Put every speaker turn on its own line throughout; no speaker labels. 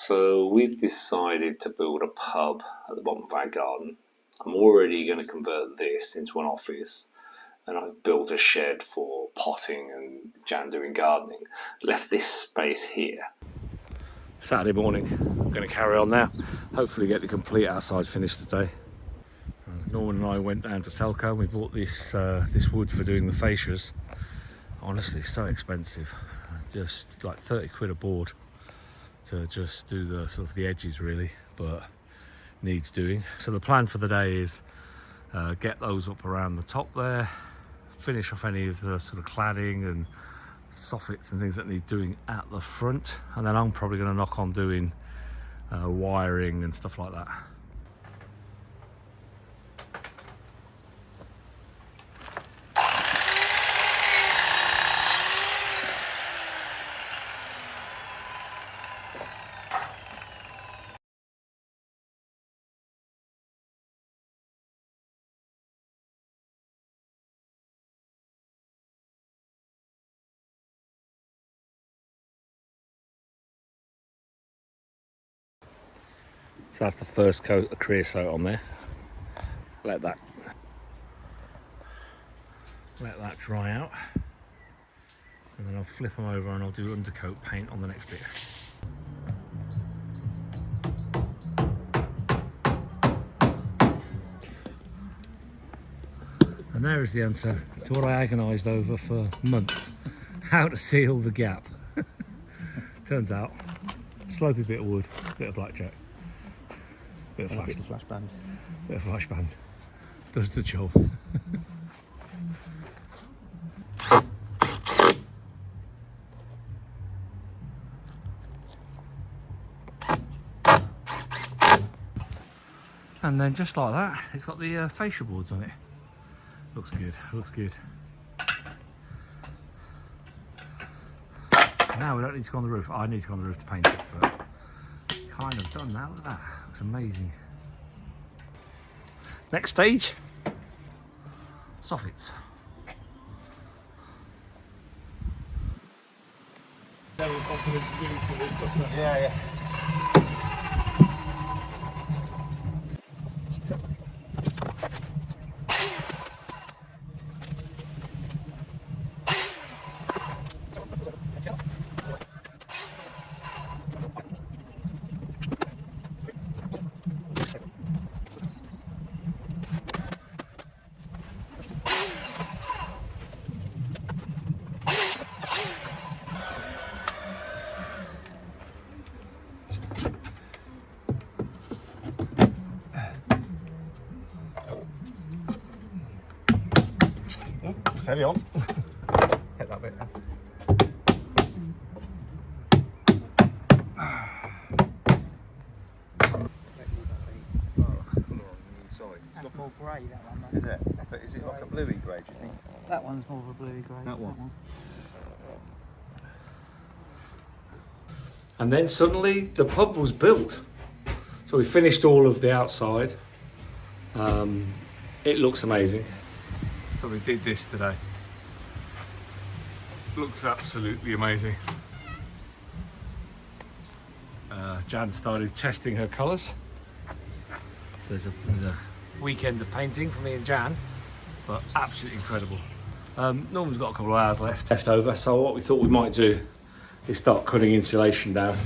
So we've decided to build a pub at the bottom of our garden. I'm already going to convert this into an office, and I've built a shed for potting and Jan doing gardening. Left this space here. Saturday morning, I'm going to carry on now. Hopefully get the complete outside finished today. Norman and I went down to Selco. We bought this wood for doing the fascias. Honestly, so expensive. Just like 30 quid a board to just do the sort of the edges really, but needs doing. So the plan for the day is get those up around the top there, finish off any of the sort of cladding and soffits and things that need doing at the front, and then I'm probably going to knock on doing wiring and stuff like that. So that's the first coat of creosote on there. Let that dry out, and then I'll flip them over and I'll do undercoat paint on the next bit. And there is the answer to what I agonised over for months: how to seal the gap. Turns out, slopey bit of wood, bit of blackjack. Bit of flash band. Bit of flash band. Does the job. And then just like that, it's got the fascia boards on it. Looks good, looks good. Now we don't need to go on the roof. I need to go on the roof to paint it, but kind of done now. Look at that. Looks amazing. Next stage, soffits.
Yeah. Steady on. Hit that bit then.
That's more grey, that one.
Is it? But is it like a bluey grey, do you think?
That one's more of a bluey grey.
That one.
And then suddenly the pub was built. So we finished all of the outside. It looks amazing. So we did this today. Looks absolutely amazing. Jan started testing her colours. So there's a weekend of painting for me and Jan, but absolutely incredible. Norman's got a couple of hours left over, so what we thought we might do is start cutting insulation down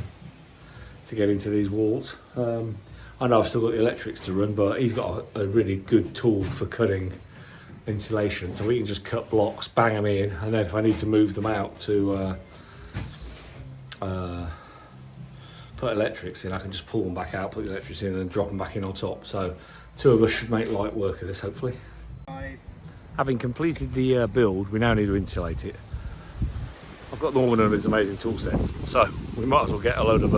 to get into these walls. I know I've still got the electrics to run, but he's got a really good tool for cutting insulation, so we can just cut blocks, bang them in, and then if I need to move them out to put electrics in, I can just pull them back out, put the electrics in and drop them back in on top. So two of us should make light work of this, hopefully. Having completed the build, we now need to insulate it. I've got Norman and his amazing tool sets, so we might as well get a load of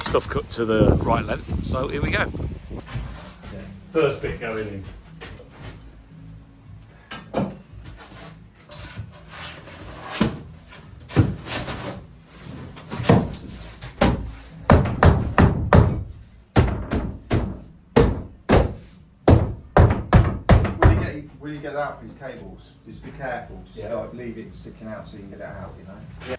stuff cut to the right length. So here we go. First bit going in.
Will you get it out for these cables? Just be careful, just like leave it sticking out so you can get it out, you know? Yeah.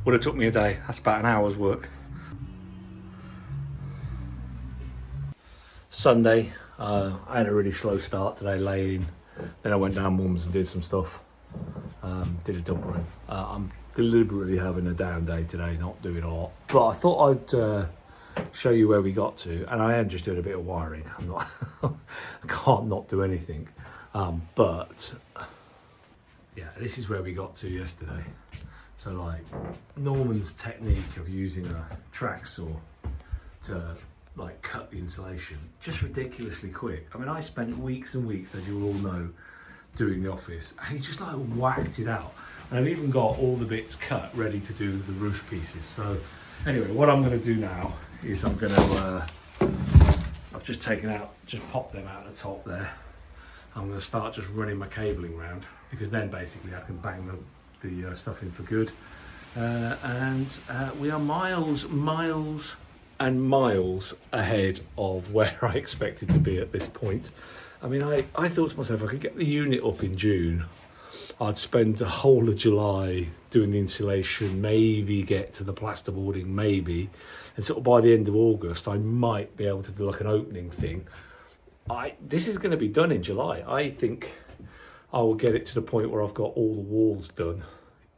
Would have took me a day. That's about an hour's work. Sunday, I had a really slow start today, laying. Then I went down Mum's and did some stuff. Did a dump run. I'm deliberately having a down day today, not doing a lot. But I thought I'd show you where we got to, and I am just doing a bit of wiring. I'm not, I can't not do anything. But yeah, this is where we got to yesterday. So like Norman's technique of using a track saw to like cut the insulation, just ridiculously quick. I mean, I spent weeks and weeks, as you all know, doing the office, and he just like whacked it out. And I've even got all the bits cut ready to do the roof pieces. So anyway, what I'm going to do now is I'm going to, I've just taken out, just popped them out the top there. I'm going to start just running my cabling round, because then basically I can bang the stuff in for good. And we are miles and miles ahead of where I expected to be at this point. I mean, I thought to myself, if I could get the unit up in June, I'd spend the whole of July doing the insulation, maybe get to the plasterboarding, maybe. And sort of by the end of August, I might be able to do like an opening thing. This is going to be done in July. I think I will get it to the point where I've got all the walls done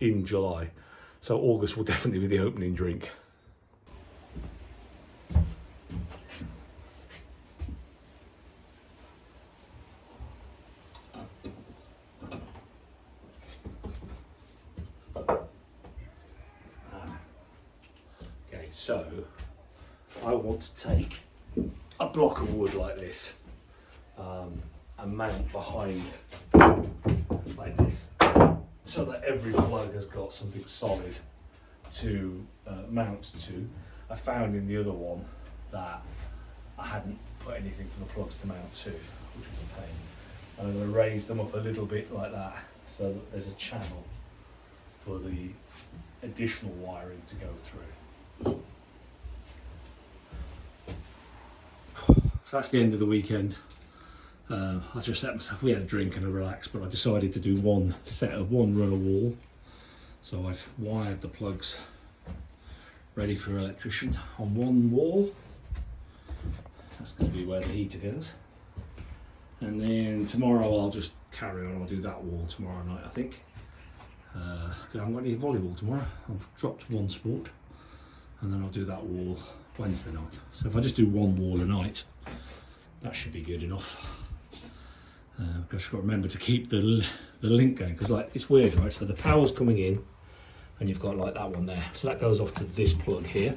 in July. So August will definitely be the opening drink. So I want to take a block of wood like this and mount behind like this, so that every plug has got something solid to mount to. I found in the other one that I hadn't put anything for the plugs to mount to, which was a pain. And I'm going to raise them up a little bit like that, so that there's a channel for the additional wiring to go through. So that's the end of the weekend. I just set myself, we had a drink and a relax, but I decided to do one run of wall. So I've wired the plugs ready for electrician on one wall. That's going to be where the heater goes. And then tomorrow I'll just carry on, I'll do that wall tomorrow night, I think. Because I haven't got any volleyball tomorrow. I've dropped one sport. And then I'll do that wall Wednesday night. So if I just do one wall a night, that should be good enough. I've just got to remember to keep the link going, because like it's weird, right? So the power's coming in, and you've got like that one there. So that goes off to this plug here.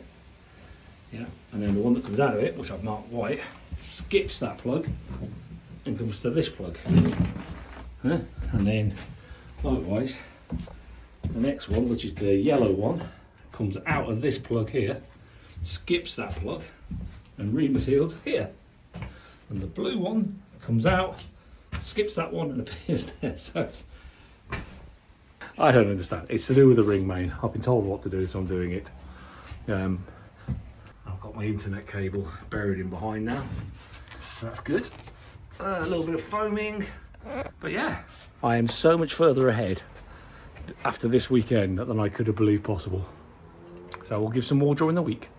Yeah, and then the one that comes out of it, which I've marked white, skips that plug and comes to this plug. And then likewise, the next one, which is the yellow one, comes out of this plug here, skips that plug and rematerials here. And the blue one comes out, skips that one and appears there. So I don't understand. It's to do with the ring main. I've been told what to do, so I'm doing it. I've got my internet cable buried in behind now, so that's good. A little bit of foaming, but yeah. I am so much further ahead after this weekend than I could have believed possible. So we'll give some more during the week.